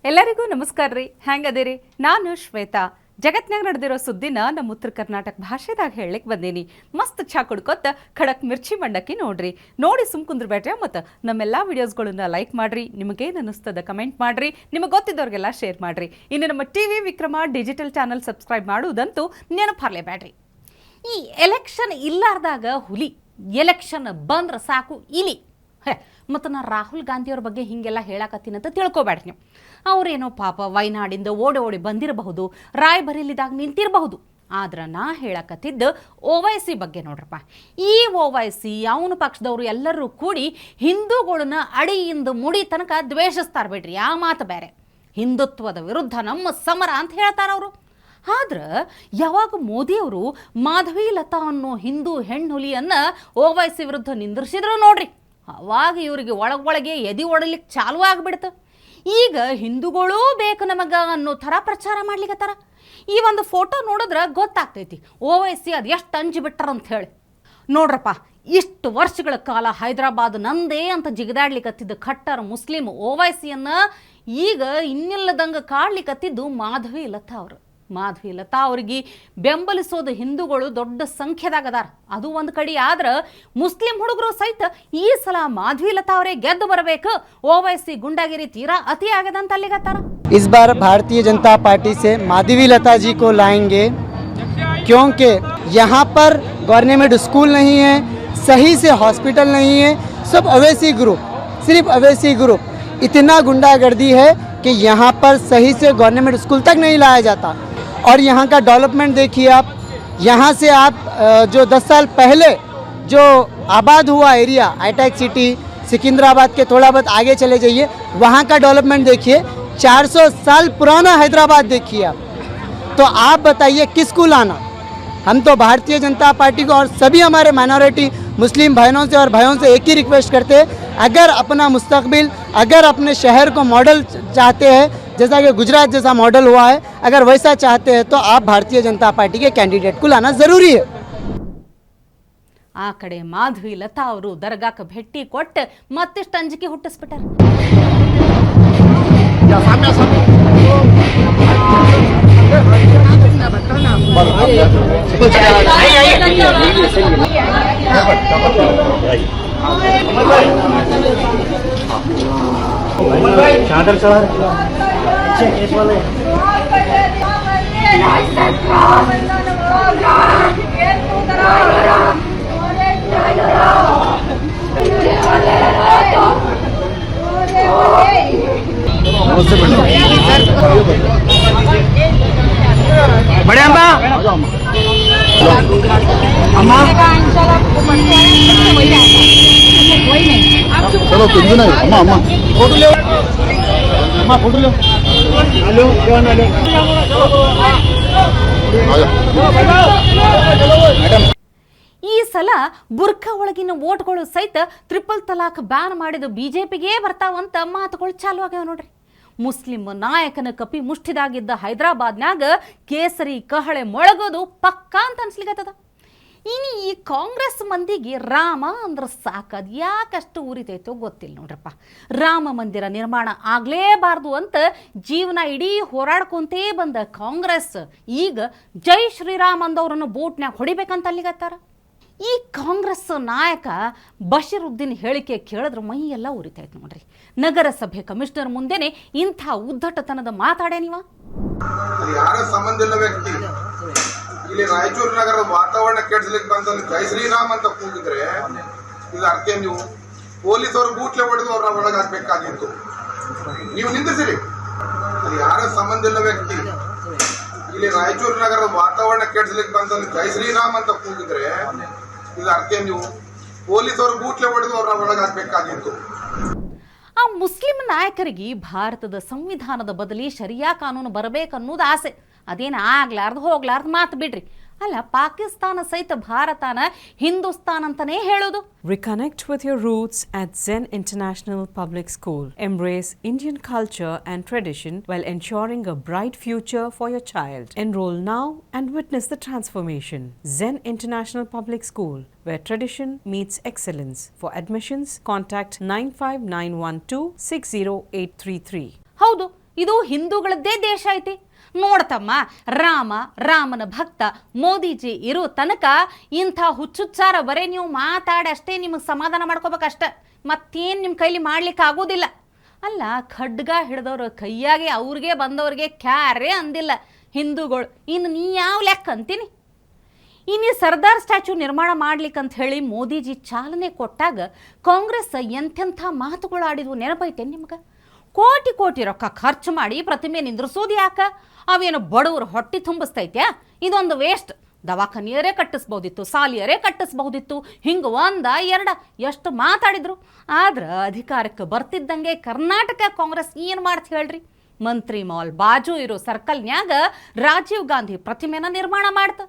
ಎಲ್ಲರಿಗೂ ನಮಸ್ಕಾರ ರೀ. ಹೆಂಗದಿರಿ? ನಾನು ಶ್ವೇತಾ. ಜಗತ್ನಾಗ ನಡೆದಿರೋ ಸುದ್ದಿನ ನಮ್ಮ ಉತ್ತರ ಕರ್ನಾಟಕ ಭಾಷೆದಾಗ ಹೇಳಲಿಕ್ಕೆ ಬಂದೀನಿ. ಮಸ್ತ್ ಚಾ ಕುಡ್ಕೊತ ಖಡಕ್ ಮಿರ್ಚಿ ಮಂಡಕ್ಕಿ ನೋಡಿ ಸುಮ್ ಕುಂದ್ರಬೇಡ್ರಿ. ಮತ್ತು ನಮ್ಮೆಲ್ಲ ವಿಡಿಯೋಸ್ಗಳನ್ನ ಲೈಕ್ ಮಾಡ್ರಿ. ನಿಮಗೇನು ಅನ್ನಿಸ್ತದ ಕಮೆಂಟ್ ಮಾಡ್ರಿ. ನಿಮಗೆ ಗೊತ್ತಿದ್ದವ್ರಿಗೆಲ್ಲ ಶೇರ್ ಮಾಡ್ರಿ. ಇನ್ನು ನಮ್ಮ TV Vikrama digital channel subscribe ಮಾಡುವುದಂತೂ ನೆನಪಾರ್ಲೇಬೇಡ್ರಿ. ಈ ಎಲೆಕ್ಷನ್ ಇಲ್ಲಾರ್ದಾಗ ಹುಲಿ, ಎಲೆಕ್ಷನ್ ಬಂದ್ರೆ ಸಾಕು ಇಲಿ. ಮತ್ತು ನಾನು ರಾಹುಲ್ ಗಾಂಧಿಯವ್ರ ಬಗ್ಗೆ ಹೀಗೆಲ್ಲ ಹೇಳಕತ್ತೀನಿ ಅಂತ ತಿಳ್ಕೊಬೇಡ್ರಿ ನೀವು. ಅವರೇನೋ ಪಾಪ ವಯನಾಡಿಂದ ಓಡಿ ಬಂದಿರಬಹುದು, ರಾಯಬರೇಲಿದಾಗ ನಿಂತಿರಬಹುದು. ಆದ್ರೆ ನಾ ಹೇಳಕತ್ತಿದ್ದು OYC ಬಗ್ಗೆ ನೋಡ್ರಪ್ಪ. ಈ OYC ಅವನ ಪಕ್ಷದವರು ಎಲ್ಲರೂ ಕೂಡಿ ಹಿಂದೂಗಳನ್ನ ಅಡಿಯಿಂದ ಮುಡಿ ತನಕ ದ್ವೇಷಿಸ್ತಾರೆ ಬಿಡ್ರಿ. ಆ ಮಾತು ಬೇರೆ. ಹಿಂದುತ್ವದ ವಿರುದ್ಧ ನಮ್ಮ ಸಮರ ಅಂತ ಹೇಳ್ತಾರೆ ಅವರು. ಆದ್ರೆ ಯಾವಾಗ ಮೋದಿಯವರು ಮಾಧವಿ ಲತಾ ಅನ್ನೋ ಹಿಂದೂ ಹೆಣ್ಣುಲಿಯನ್ನು OYC ವಿರುದ್ಧ ನಿಂದಿರ್ಸಿದ್ರು ನೋಡ್ರಿ, ಅವಾಗ ಇವರಿಗೆ ಒಳಗೊಳಗೆ ಎದಿ ಒಡಲಿಕ್ಕೆ ಚಾಲು ಆಗಿಬಿಡ್ತು. ಈಗ ಹಿಂದೂಗಳೂ ಬೇಕು ನಮಗ ಅನ್ನೋ ಥರ ಪ್ರಚಾರ ಮಾಡ್ಲಿಕ್ಕತ್ತಾರ. ಈ ಒಂದು ಫೋಟೋ ನೋಡಿದ್ರೆ ಗೊತ್ತಾಗ್ತೈತಿ OYC ಅದು ಎಷ್ಟು ಅಂಜಿಬಿಟ್ಟಾರ ಅಂತ ಹೇಳಿ. ನೋಡ್ರಪ್ಪ, ಇಷ್ಟು ವರ್ಷಗಳ ಕಾಲ ಹೈದರಾಬಾದ್ ನಂದೇ ಅಂತ ಜಿಗದಾಡ್ಲಿಕ್ಕತ್ತಿದ್ದ ಖಟ್ಟರ್ ಮುಸ್ಲಿಂ OYCಯನ್ನು ಈಗ ಇನ್ನಿಲ್ಲದಂಗೆ ಕಾಡ್ಲಿಕ್ಕತ್ತಿದ್ದು ಮಾಧವಿ ಲತಾ ಅವರು. ಮಾಧವಿ ಲತಾ ಅವರಿಗೆ ಬೆಂಬಲಿಸೋದು ಹಿಂದೂಗಳು ದೊಡ್ಡ ಸಂಖ್ಯೆದಾಗ ಅದಾರ. ಅದು ಒಂದು ಕಡೆ ಆದ್ರೆ ಮುಸ್ಲಿಂ ಹುಡುಗರು ಸಹಿತ ಈ ಸಲ ಮಾಧವಿ ಲತಾ ಅವರೇ ಗೆದ್ದು ಬರಬೇಕು, OYC ಗುಂಡಾಗಿರಿ ತೀರಾ ಅತಿ ಆಗದಂತ ಅಲ್ಲಿಗತ್ತಾರ. इस बार भारतीय जनता पार्टी से माधवी लता जी को लाएंगे, क्योंकि यहाँ पर गवर्नमेंट स्कूल नहीं है, सही से हॉस्पिटल नहीं है, सब अवैसी ग्रुप, सिर्फ अवैसी ग्रुप, इतना गुंडागर्दी है कि यहाँ पर सही से गवर्नमेंट स्कूल तक नहीं लाया जाता. और यहाँ का डेवलपमेंट देखिए आप, यहाँ से आप जो 10 साल पहले जो आबाद हुआ एरिया हाईटेक सिटी सिकंदराबाद के थोड़ा बहुत आगे चले जाइए, वहाँ का डेवलपमेंट देखिए. 400 साल पुराना हैदराबाद देखिए आप. तो आप बताइए किसको लाना? हम तो भारतीय जनता पार्टी को और सभी हमारे माइनॉरिटी मुस्लिम बहनों से और भाइयों से एक ही रिक्वेस्ट करते हैं, अगर अपना मुस्तकबिल, अगर अपने शहर को मॉडल चाहते हैं जैसा कि गुजरात जैसा मॉडल हुआ है, अगर वैसा चाहते हैं तो आप भारतीय जनता पार्टी के कैंडिडेट को लाना ज़रूरी है. ಆ ಕಡೆ ಮಾಧವಿ ಲತಾ ಅವರು ದರ್ಗಾಕ್ಕೆ ಭೇಟಿ ಕೊಟ್ಟು ಮತ್ತಿಷ್ಟು ಅಂಜಿಕೆ ಹುಟ್ಟಿಸ್ಬಿಟ್ಟಾರ. चादर चढ़ा बड़े अम्मा अम्मा चलो कुछ भी नहीं. अम्मा अम्मा फोटो लो, अम्मा फोटो लो. हेलो कौन? हेलो ಈ ಸಲ ಬುರ್ಖಾ ಒಳಗಿನ ವೋಟ್ಗಳು ಸಹಿತ ಟ್ರಿಪಲ್ ತಲಾಕ್ ಬ್ಯಾನ್ ಮಾಡಿದ BJPಗೆ ಬರ್ತಾವಂತ ಮಾತುಗಳು ಚಾಲು ಆಗ್ಯಾವ ನೋಡ್ರಿ. ಮುಸ್ಲಿಂ ನಾಯಕನ ಕಪಿ ಮುಷ್ಟಿದಾಗಿದ್ದ ಹೈದರಾಬಾದ್ನಾಗ ಕೇಸರಿ ಕಹಳೆ ಮೊಳಗೋದು ಪಕ್ಕಾ ಅಂತ ಅನ್ಸ್ಲಿಕ್ಕತ್ತದ. ಇನ್ನು ಈ ಕಾಂಗ್ರೆಸ್ ಮಂದಿಗೆ ರಾಮ ಅಂದ್ರೆ ಸಾಕದು ಯಾಕಷ್ಟು ಉರಿತೈತೋ ಗೊತ್ತಿಲ್ಲ ನೋಡ್ರಪ್ಪ. ರಾಮ ಮಂದಿರ ನಿರ್ಮಾಣ ಆಗಲೇಬಾರ್ದು ಅಂತ ಜೀವನ ಇಡೀ ಹೋರಾಡ್ಕೊಂತೇ ಬಂದ ಕಾಂಗ್ರೆಸ್ ಈಗ ಜೈ ಶ್ರೀರಾಮ್ ಅಂದವ್ರನ್ನು ಬೋಟ್ನ್ಯಾಗ ಹೊಡಿಬೇಕಂತ ಅಲ್ಲಿಗತ್ತಾರ. ಈ ಕಾಂಗ್ರೆಸ್ ನಾಯಕ ಬಶೀರುದ್ದೀನ್ ಹೇಳಿಕೆ ಕೇಳಿದ್ರೆ ಮೈ ಎಲ್ಲ ಉರಿತೈತೆ ನೋಡ್ರಿ. ನಗರಸಭೆ ಕಮಿಷನರ್ ಮುಂದೆನೆ ಇಂಥ ಉದ್ದಟತನದ ಮಾತಾಡೇ ನೀವ? ಯಾರ ಸಂಬಂಧ ಇಲ್ಲ ವ್ಯಕ್ತಿ ಇಲ್ಲಿ ರಾಯಚೂರು ನಗರದ ವಾತಾವರಣ ಕೆಡಿಸ್ಲಿಕ್ಕೆ ಬಂದಲ್ಲಿ ಜೈ ಶ್ರೀರಾಮ್ ಅಂತ ಕೂಗಿದ್ರೆ ಇದು ಅರ್ಥ ನೀವು ಪೊಲೀಸ್ ಅವರು ಬೂಟ್ಲೆ ಹೊಡೆದು ಅವ್ರನ್ನ ಒಳಗೆ ಹಾಕ್ಬೇಕಾಗಿತ್ತು. ನೀವು ನಿಂದಿಸಿರಿ. ಅಲ್ಲಿ ಯಾರ ಸಂಬಂಧ ಇಲ್ಲ ವ್ಯಕ್ತಿ ಇಲ್ಲಿ ರಾಯಚೂರು ನಗರದ ವಾತಾವರಣ ಕೆಡಿಸ್ಲಿಕ್ಕೆ ಬಂದಲ್ಲಿ ಜೈ ಶ್ರೀರಾಮ್ ಅಂತ ಕೂಗಿದ್ರೆ ಇದು ಅರ್ಥ ನೀವು ಪೊಲೀಸ್ ಅವರು ಬೂಟ್ಲೆ ಹೊಡೆದು ಅವ್ರನ್ನ ಒಳಗೆ ಹಾಕ್ಬೇಕಾಗಿತ್ತು. ಆ ಮುಸ್ಲಿಂ ನಾಯಕರಿಗೆ ಭಾರತದ ಸಂವಿಧಾನದ ಬದಲಿ ಶರಿಯಾ ಕಾನೂನು ಬರಬೇಕನ್ನೋದು ಆಸೆ. ಅದೇನು ಆಗ್ಲಾರ್ದು ಹೋಗ್ಲಾರ್ದು ಮಾತು ಬಿಡ್ರಿ. ಅಲ್ಲ, ಪಾಕಿಸ್ತಾನ ಸಹಿತ ಭಾರತನ ಹಿಂದೂಸ್ತಾನ್ ಅಂತಾನೆ ಹೇಳೋದು. Reconnect with your roots at Zen International Public School. Embrace Indian culture and tradition while ensuring a bright future for your child. Enroll now and witness the transformation. Zen International Public School, where tradition meets excellence. For admissions, contact 95912 60833. ಹೌದು, ಇದು ಹಿಂದೂಗಳದ್ದೇ ದೇಶ ಐತಿ. ನೋಡ್ತಮ್ಮ, ರಾಮನ ಭಕ್ತ ಮೋದಿಜಿ ಇರೋ ತನಕ ಇಂಥ ಹುಚ್ಚುಚ್ಚಾರ ಬರೀ ನೀವು ಮಾತಾಡಿ ಅಷ್ಟೇ ನಿಮಗೆ ಸಮಾಧಾನ ಮಾಡ್ಕೋಬೇಕಷ್ಟ, ಮತ್ತೇನು ನಿಮ್ಮ ಕೈಲಿ ಮಾಡ್ಲಿಕ್ಕೆ ಆಗೋದಿಲ್ಲ. ಅಲ್ಲ, ಖಡ್ಗ ಹಿಡ್ದವ್ರ ಕೈಯಾಗೆ ಅವ್ರಿಗೆ ಬಂದವ್ರಿಗೆ ಕ್ಯಾರೇ ಅಂದಿಲ್ಲ ಹಿಂದೂಗಳು. ಇನ್ನು ನೀ ಯಾವ ಲೆಕ್ಕ ಅಂತೀನಿ? ಇನ್ನು ಸರ್ದಾರ್ ಸ್ಟ್ಯಾಚ್ಯೂ ನಿರ್ಮಾಣ ಮಾಡ್ಲಿಕ್ಕಂತ ಹೇಳಿ ಮೋದಿಜಿ ಚಾಲನೆ ಕೊಟ್ಟಾಗ ಕಾಂಗ್ರೆಸ್ ಎಂತೆಂಥ ಮಾತುಗಳು ಆಡಿದ್ವು ನೆನಪೈತೆ ನಿಮ್ಗೆ? ಕೋಟಿ ರೊಕ್ಕ ಖರ್ಚು ಮಾಡಿ ಪ್ರತಿಮೆ ನಿಂದ್ರಿಸೋದು ಯಾಕ? ಅವೇನು ಬಡವರು ಹೊಟ್ಟೆ ತುಂಬಿಸ್ತೈತ್ಯಾ? ಇದೊಂದು ವೇಸ್ಟ್. ದವಾಖಾನಿಯರೇ ಕಟ್ಟಿಸ್ಬೋದಿತ್ತು, ಸಾಲಿಯರೇ ಕಟ್ಟಿಸ್ಬಹುದಿತ್ತು. ಹಿಂಗೆ ಎರಡ ಎಷ್ಟು ಮಾತಾಡಿದ್ರು. ಆದ್ರೆ ಅಧಿಕಾರಕ್ಕೆ ಬರ್ತಿದ್ದಂಗೆ ಕರ್ನಾಟಕ ಕಾಂಗ್ರೆಸ್ ಏನು ಮಾಡ್ತ ಹೇಳ್ರಿ? ಮಂತ್ರಿ ಮಾಲ್ ಬಾಜು ಇರೋ ಸರ್ಕಲ್ನ್ಯಾಗ ರಾಜೀವ್ ಗಾಂಧಿ ಪ್ರತಿಮೆನ ನಿರ್ಮಾಣ ಮಾಡ್ತ.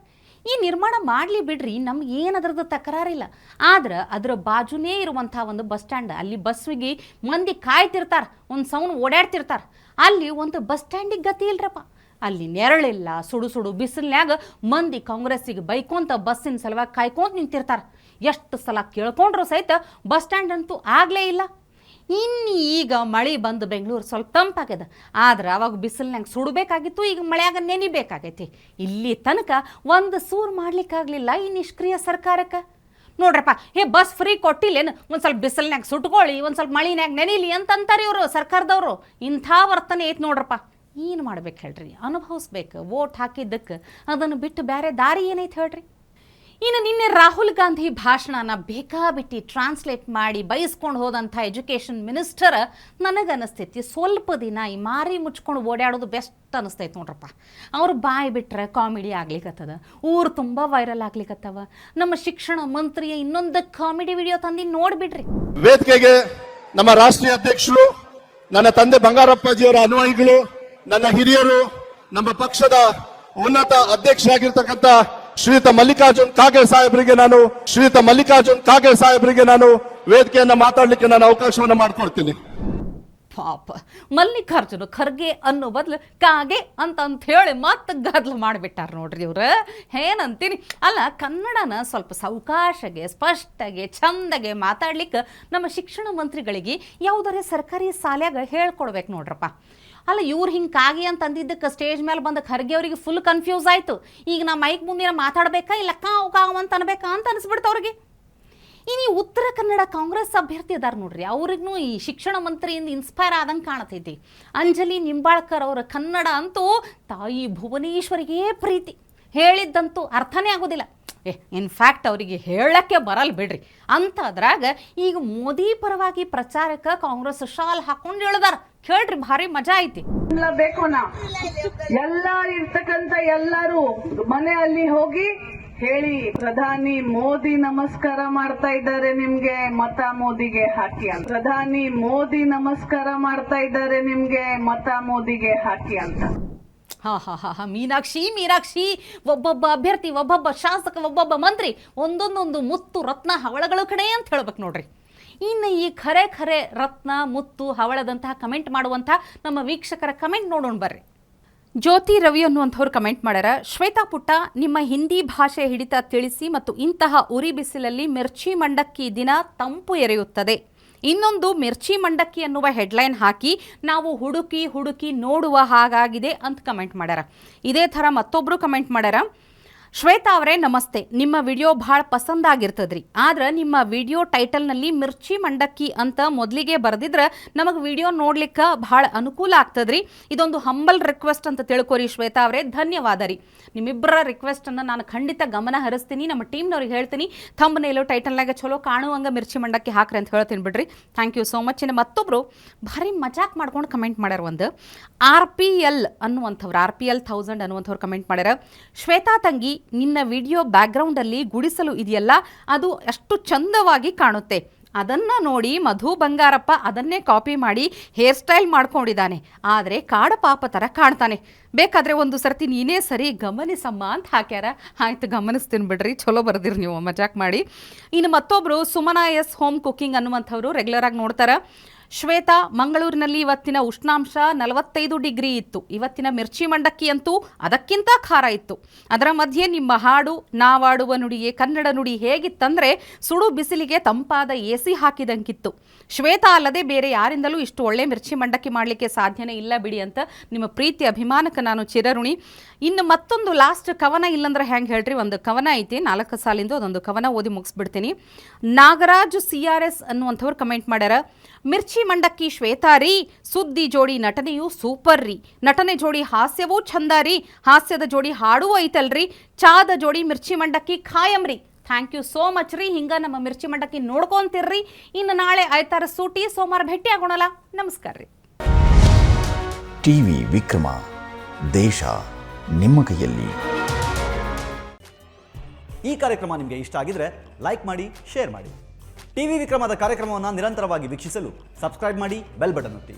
ಈ ನಿರ್ಮಾಣ ಮಾಡಲಿ ಬಿಡ್ರಿ, ನಮ್ಗೆ ಏನು ಅದರದ್ದು ತಕರಾರಿಲ್ಲ. ಆದ್ರೆ ಅದರ ಬಾಜುನೇ ಇರುವಂಥ ಒಂದು ಬಸ್ ಸ್ಟ್ಯಾಂಡ್, ಅಲ್ಲಿ ಬಸ್ಸಿಗೆ ಮಂದಿ ಕಾಯ್ತಿರ್ತಾರೆ, ಒಂದು ಸೌಂಡ್ ಓಡಾಡ್ತಿರ್ತಾರೆ. ಅಲ್ಲಿ ಒಂದು ಬಸ್ ಸ್ಟ್ಯಾಂಡಿಗೆ ಗತಿ ಇಲ್ರಪ್ಪ. ಅಲ್ಲಿ ನೆರಳಿಲ್ಲ, ಸುಡು ಬಿಸಿಲ್ನ್ಯಾಗ ಮಂದಿ ಕಾಂಗ್ರೆಸ್ಸಿಗೆ ಬೈಕೊಂತ ಬಸ್ಸಿನ ಸಲುವಾಗಿ ಕಾಯ್ಕೊಂತ ನಿಂತಿರ್ತಾರೆ. ಎಷ್ಟು ಸಲ ಕೇಳ್ಕೊಂಡ್ರು ಸಹಿತ ಬಸ್ ಸ್ಟ್ಯಾಂಡ್ ಅಂತೂ ಆಗಲೇ ಇಲ್ಲ. ಇನ್ನು ಈಗ ಮಳೆ ಬಂದು ಬೆಂಗಳೂರು ಸ್ವಲ್ಪ ತಂಪಾಗ್ಯದ, ಆದ್ರೆ ಅವಾಗ ಬಿಸಿಲ್ನಾಗ ಸುಡಬೇಕಾಗಿತ್ತು, ಈಗ ಮಳೆಯಾಗ ನೆನಿಬೇಕಾಗೈತಿ. ಇಲ್ಲಿ ತನಕ ಒಂದು ಸೂರು ಮಾಡ್ಲಿಕ್ಕಾಗಲಿಲ್ಲ ಈ ನಿಷ್ಕ್ರಿಯ ಸರ್ಕಾರಕ್ಕೆ. ನೋಡ್ರಪ್ಪ, ಬಸ್ ಫ್ರೀ ಕೊಟ್ಟಿಲ್ಲೇನು, ಒಂದು ಸ್ವಲ್ಪ ಬಿಸಿಲ್ನಾಗ ಸುಟ್ಕೊಳ್ಳಿ, ಒಂದು ಸ್ವಲ್ಪ ಮಳಿನ್ಯಾಗ ನೆನೀಲಿ ಅಂತಂತಾರೆ ಇವರು ಸರ್ಕಾರದವರು. ಇಂಥ ವರ್ತನೆ ಐತೆ ನೋಡ್ರಪ್ಪ. ಏನು ಮಾಡ್ಬೇಕು ಹೇಳ್ರಿ? ಅನುಭವಿಸ್ಬೇಕು. ವೋಟ್ ಹಾಕಿದ್ದಕ್ಕೆ ಅದನ್ನು ಬಿಟ್ಟು ಬೇರೆ ದಾರಿ ಏನೈತೆ ಹೇಳ್ರಿ? ಇನ್ನು ನಿನ್ನೆ ರಾಹುಲ್ ಗಾಂಧಿ ಭಾಷಣನ ಬೇಕಾಬಿಟ್ಟು ಟ್ರಾನ್ಸ್ಲೇಟ್ ಮಾಡಿ ಬಯಸ್ಕೊಂಡು ಹೋದಂಥ ಎಜುಕೇಷನ್ ಮಿನಿಸ್ಟರ್ ನನಗನ್ನಿಸ್ತೈತಿ ಸ್ವಲ್ಪ ದಿನ ಈ ಮಾರಿ ಮುಚ್ಕೊಂಡು ಓಡಾಡೋದು ಬೆಸ್ಟ್ ಅನ್ನಿಸ್ತೈತೆ ನೋಡ್ರಪ್ಪ. ಅವ್ರು ಬಾಯಿ ಬಿಟ್ಟರೆ ಕಾಮಿಡಿ ಆಗ್ಲಿಕ್ಕತ್ತದ, ಊರು ತುಂಬ ವೈರಲ್ ಆಗ್ಲಿಕ್ಕತ್ತವ. ನಮ್ಮ ಶಿಕ್ಷಣ ಮಂತ್ರಿಯ ಇನ್ನೊಂದು ಕಾಮಿಡಿ ವಿಡಿಯೋ ತಂದು ನೋಡಿಬಿಡ್ರಿ. ವೇದಿಕೆಗೆ ನಮ್ಮ ರಾಷ್ಟ್ರೀಯ ಅಧ್ಯಕ್ಷರು, ನನ್ನ ತಂದೆ ಬಂಗಾರಪ್ಪಾಜಿಯವರ ಅನುಯಾಯಿಗಳು, ನನ್ನ ಹಿರಿಯರು, ನಮ್ಮ ಪಕ್ಷದ ಉನ್ನತ ಅಧ್ಯಕ್ಷರಾಗಿರ್ತಕ್ಕಂಥ ಶ್ರೀಯುತ ಮಲ್ಲಿಕಾರ್ಜುನ್ ಖಾರ್ಗೆ ಸಾಹೇಬರಿಗೆ ನಾನು ವೇದಿಕೆಯನ್ನ ಮಾತಾಡ್ಲಿಕ್ಕೆ ನಾನು ಅವಕಾಶವನ್ನು ಮಾಡಿಕೊಡ್ತೀನಿ. ಪಾಪ ಮಲ್ಲಿಕಾರ್ಜುನ ಖರ್ಗೆ ಅನ್ನೋ ಬದಲು ಕಾಗೆ ಅಂತ ಹೇಳಿ ಮತ್ತೆ ಗದ್ದಲ ಮಾಡಿಬಿಟ್ಟಾರ ನೋಡ್ರಿ ಇವ್ರು. ಏನಂತೀನಿ? ಅಲ್ಲ, ಕನ್ನಡನ ಸ್ವಲ್ಪ ಸಾವಕಾಶಗೆ, ಸ್ಪಷ್ಟಗೆ, ಚಂದಗೆ ಮಾತಾಡ್ಲಿಕ್ಕೆ ನಮ್ಮ ಶಿಕ್ಷಣ ಮಂತ್ರಿಗಳಿಗೆ ಯಾವುದಾರೆ ಸರ್ಕಾರಿ ಶಾಲ್ಯಾಗ ಹೇಳ್ಕೊಡ್ಬೇಕು ನೋಡ್ರಪ್ಪ. ಅಲ್ಲ, ಇವ್ರು ಹಿಂಗೆ ಕಾಗೆ ಅಂತ ಅಂದಿದ್ದಕ್ಕೆ ಸ್ಟೇಜ್ ಮೇಲೆ ಬಂದ ಖರ್ಗೆ ಅವರಿಗೆ ಫುಲ್ ಕನ್ಫ್ಯೂಸ್ ಆಯಿತು. ಈಗ ನಾ ಮೈಕ್ ಮುಂದಿನ ಮಾತಾಡಬೇಕಾ ಇಲ್ಲ ಕಾವು ಅಂತ ಅನ್ಬೇಕಾ ಅಂತ ಅನಿಸ್ಬಿಡ್ತು ಅವ್ರಿಗೆ. ಇನ್ನು ಉತ್ತರ ಕನ್ನಡ ಕಾಂಗ್ರೆಸ್ ಅಭ್ಯರ್ಥಿ ಅದಾರ ನೋಡ್ರಿ, ಅವ್ರಿಗೂ ಈ ಶಿಕ್ಷಣ ಮಂತ್ರಿಯಿಂದ ಇನ್ಸ್ಪೈರ್ ಆದಂಗೆ ಕಾಣತೈತಿ. ಅಂಜಲಿ ನಿಂಬಾಳ್ಕರ್ ಅವರ ಕನ್ನಡ ಅಂತೂ ತಾಯಿ ಭುವನೇಶ್ವರಿಗೆ ಪ್ರೀತಿ, ಹೇಳಿದ್ದಂತೂ ಅರ್ಥನೇ ಆಗೋದಿಲ್ಲ. ಇನ್ಫ್ಯಾಕ್ಟ್ ಅವರಿಗೆ ಹೇಳಕ್ಕೆ ಬರಲ್ಲ ಬಿಡ್ರಿ ಅಂತ. ಅದ್ರಾಗ ಈಗ ಮೋದಿ ಪರವಾಗಿ ಪ್ರಚಾರಕ್ಕೆ ಕಾಂಗ್ರೆಸ್ ಶಾಲ್ ಹಾಕೊಂಡು ಹೇಳ್ದಾರ. ಕೇಳ್ರಿ, ಭಾರಿ ಮಜಾ ಐತಿ. ಬೇಕು ನಾ ಎಲ್ಲ ಇರ್ತಕ್ಕಂಥ ಎಲ್ಲರೂ ಮನೆಯಲ್ಲಿ ಹೋಗಿ ಹೇಳಿ, ಪ್ರಧಾನಿ ಮೋದಿ ನಮಸ್ಕಾರ ಮಾಡ್ತಾ ಇದ್ದಾರೆ, ನಿಮ್ಗೆ ಮತ ಮೋದಿಗೆ ಹಾಕಿ ಅಂತ. ಪ್ರಧಾನಿ ಮೋದಿ ನಮಸ್ಕಾರ ಮಾಡ್ತಾ ಇದ್ದಾರೆ, ನಿಮ್ಗೆ ಮತ ಮೋದಿಗೆ ಹಾಕಿ ಅಂತ. ಹಾ ಮೀನಾಕ್ಷಿ, ಒಬ್ಬೊಬ್ಬ ಅಭ್ಯರ್ಥಿ, ಒಬ್ಬೊಬ್ಬ ಶಾಸಕ, ಒಬ್ಬೊಬ್ಬ ಮಂತ್ರಿ ಒಂದೊಂದೊಂದು ಮುತ್ತು ರತ್ನ ಹವಳಗಳು ಕಡೆ ಅಂತ ಹೇಳ್ಬೇಕು ನೋಡ್ರಿ. ಇನ್ನು ಈ ಖರೆ ರತ್ನ ಮುತ್ತು ಹವಳದಂತಹ ಕಮೆಂಟ್ ಮಾಡುವಂಥ ನಮ್ಮ ವೀಕ್ಷಕರ ಕಮೆಂಟ್ ನೋಡೋಣ ಬರ್ರಿ. ಜ್ಯೋತಿ ರವಿ ಅನ್ನುವಂಥವ್ರು ಕಮೆಂಟ್ ಮಾಡ್ಯಾರ, ಶ್ವೇತಾ ಪುಟ್ಟ, ನಿಮ್ಮ ಹಿಂದಿ ಭಾಷೆ ಹಿಡಿತ ತಿಳಿಸಿ ಮತ್ತು ಇಂತಹ ಉರಿ ಬಿಸಿಲಲ್ಲಿ ಮಿರ್ಚಿ ಮಂಡಕ್ಕಿ ದಿನ ತಂಪು ಎರೆಯುತ್ತದೆ. ಇನ್ನೊಂದು ಮಿರ್ಚಿ ಮಂಡಕ್ಕಿ ಅನ್ನುವ ಹೆಡ್ಲೈನ್ ಹಾಕಿ ನಾವು ಹುಡುಕಿ ನೋಡುವ ಹಾಗಾಗಿದೆ ಅಂತ ಕಮೆಂಟ್ ಮಾಡ್ಯಾರ. ಇದೇ ಥರ ಮತ್ತೊಬ್ಬರು ಕಮೆಂಟ್ ಮಾಡ್ಯಾರ, ಶ್ವೇತಾ ಅವರೇ ನಮಸ್ತೆ, ನಿಮ್ಮ ವಿಡಿಯೋ ಭಾಳ ಪಸಂದಾಗಿರ್ತದ್ರಿ. ಆದ್ರೆ ನಿಮ್ಮ ವಿಡಿಯೋ ಟೈಟಲ್ನಲ್ಲಿ ಮಿರ್ಚಿ ಮಂಡಕ್ಕಿ ಅಂತ ಮೊದಲಿಗೆ ಬರೆದಿದ್ರೆ ನಮಗೆ ವಿಡಿಯೋ ನೋಡ್ಲಿಕ್ಕೆ ಭಾಳ ಅನುಕೂಲ ಆಗ್ತದ್ರಿ. ಇದೊಂದು ಹಂಬಲ್ ರಿಕ್ವೆಸ್ಟ್ ಅಂತ ತಿಳ್ಕೊರಿ ಶ್ವೇತಾ ಅವರೇ, ಧನ್ಯವಾದ ರೀ. ನಿಮ್ಮಿಬ್ಬರ ರಿಕ್ವೆಸ್ಟನ್ನು ನಾನು ಖಂಡಿತ ಗಮನ ಹರಿಸ್ತೀನಿ, ನಮ್ಮ ಟೀಮ್ನವ್ರಿಗೆ ಹೇಳ್ತೀನಿ, ಥಂಬ್ನೇಲು ಟೈಟಲ್ನಾಗ ಚಲೋ ಕಾಣುವಂಗೆ ಮಿರ್ಚಿ ಮಂಡಕ್ಕಿ ಹಾಕ್ರಿ ಅಂತ ಹೇಳ್ತೀನಿ ಬಿಡ್ರಿ. Thank you so much. ಇನ್ನು ಮತ್ತೊಬ್ಬರು ಭಾರಿ ಮಜಾಕ್ ಮಾಡ್ಕೊಂಡು ಕಮೆಂಟ್ ಮಾಡ್ಯಾರ. ಒಂದು RPL 1000 ಅನ್ನುವಂಥವ್ರು ಕಮೆಂಟ್ ಮಾಡ್ಯಾರ, ಶ್ವೇತಾ ತಂಗಿ, ನಿನ್ನ ವಿಡಿಯೋ ಬ್ಯಾಕ್ಗ್ರೌಂಡಲ್ಲಿ ಗುಡಿಸಲು ಇದೆಯಲ್ಲ, ಅದು ಅಷ್ಟು ಚಂದವಾಗಿ ಕಾಣುತ್ತೆ. ಅದನ್ನು ನೋಡಿ ಮಧು ಬಂಗಾರಪ್ಪ ಅದನ್ನೇ ಕಾಪಿ ಮಾಡಿ ಹೇರ್ ಸ್ಟೈಲ್ ಮಾಡ್ಕೊಂಡಿದ್ದಾನೆ, ಆದರೆ ಕಾಡಪಾಪ ಥರ ಕಾಣ್ತಾನೆ. ಬೇಕಾದರೆ ಒಂದು ಸರ್ತಿ ನೀನೇ ಸರಿ ಗಮನಿಸಮ್ಮ ಅಂತ ಹಾಕ್ಯಾರ. ಆಯ್ತು, ಗಮನಿಸ್ತೀನಿ ಬಿಡ್ರಿ, ಚಲೋ ಬರ್ದಿರಿ ನೀವು ಮಜಾಕ್ ಮಾಡಿ. ಇನ್ನು ಮತ್ತೊಬ್ಬರು ಸುಮನಾ ಎಸ್ ಹೋಮ್ ಕುಕಿಂಗ್ ಅನ್ನುವಂಥವ್ರು ರೆಗ್ಯುಲರ್ ಆಗಿ ನೋಡ್ತಾರೆ, ಶ್ವೇತಾ, ಮಂಗಳೂರಿನಲ್ಲಿ ಇವತ್ತಿನ ಉಷ್ಣಾಂಶ 45 ಡಿಗ್ರಿ ಇತ್ತು. ಇವತ್ತಿನ ಮಿರ್ಚಿ ಮಂಡಕ್ಕಿ ಅಂತೂ ಅದಕ್ಕಿಂತ ಖಾರ ಇತ್ತು. ಅದರ ಮಧ್ಯೆ ನಿಮ್ಮ ಹಾಡು ನಾವಾಡುವ ನುಡಿಗೆ ಕನ್ನಡ ನುಡಿ ಹೇಗಿತ್ತಂದ್ರೆ ಸುಡು ಬಿಸಿಲಿಗೆ ತಂಪಾದ AC ಹಾಕಿದಂಗಿತ್ತು. ಶ್ವೇತಾ ಅಲ್ಲದೆ ಬೇರೆ ಯಾರಿಂದಲೂ ಇಷ್ಟು ಒಳ್ಳೆ ಮಿರ್ಚಿ ಮಂಡಕ್ಕಿ ಮಾಡಲಿಕ್ಕೆ ಸಾಧ್ಯನೇ ಇಲ್ಲ ಬಿಡಿ ಅಂತ ನಿಮ್ಮ ಪ್ರೀತಿ ಅಭಿಮಾನಕ್ಕೆ ನಾನು ಚಿರಋಣಿ. ಇನ್ನು ಮತ್ತೊಂದು ಲಾಸ್ಟ್ ಕವನ ಇಲ್ಲಂದ್ರೆ ಹೆಂಗೆ ಹೇಳ್ರಿ, ಒಂದು ಕವನ ಐತಿ 4 ಸಾಲಿಂದು, ಅದೊಂದು ಕವನ ಓದಿ ಮುಗಿಸ್ಬಿಡ್ತೀನಿ. ನಾಗರಾಜು CRS ಅನ್ನುವಂಥವ್ರು ಕಮೆಂಟ್ ಮಾಡ್ಯಾರ, ಮಿರ್ಚಿ ಮಂಡಕ್ಕಿ ಶ್ವೇತಾ ರೀ, ಸುದ್ದಿ ಜೋಡಿ ನಟನೆಯೂ ಸೂಪರ್ ರೀ, ನಟನೆ ಜೋಡಿ ಹಾಸ್ಯವೂ ಚಂದ ರೀ, ಹಾಸ್ಯದ ಜೋಡಿ ಹಾಡೂ ಐತಲ್ರಿ, ಚಾದ ಜೋಡಿ ಮಿರ್ಚಿ ಮಂಡಕ್ಕಿ ಖಾಯಂ ರೀ. ಥ್ಯಾಂಕ್ ಯು ಸೋ ಮಚ್ ರೀ. ಹಿಂಗೆ ನಮ್ಮ ಮಿರ್ಚಿ ಮಂಡಕ್ಕಿ ನೋಡ್ಕೊಂತಿರ್ರಿ. ಇನ್ನು ನಾಳೆ ಆಯ್ತಾರ ಸೂಟಿ, ಸೋಮವಾರ ಭೇಟಿ ಆಗೋಣಲ್ಲ. ನಮಸ್ಕಾರ ರೀ. ಟಿವಿ ವಿಕ್ರಮ, ದೇಶ ನಿಮ್ಮ ಕೈಯಲ್ಲಿ. ಈ ಕಾರ್ಯಕ್ರಮ ನಿಮಗೆ ಇಷ್ಟ ಆಗಿದ್ರೆ ಲೈಕ್ ಮಾಡಿ, ಶೇರ್ ಮಾಡಿ. ಟಿವಿ ವಿಕ್ರಮದ ಕಾರ್ಯಕ್ರಮವನ್ನು ನಿರಂತರವಾಗಿ ವೀಕ್ಷಿಸಲು ಸಬ್ಸ್ಕ್ರೈಬ್ ಮಾಡಿ, ಬೆಲ್ ಬಟನ್ ಒತ್ತಿ.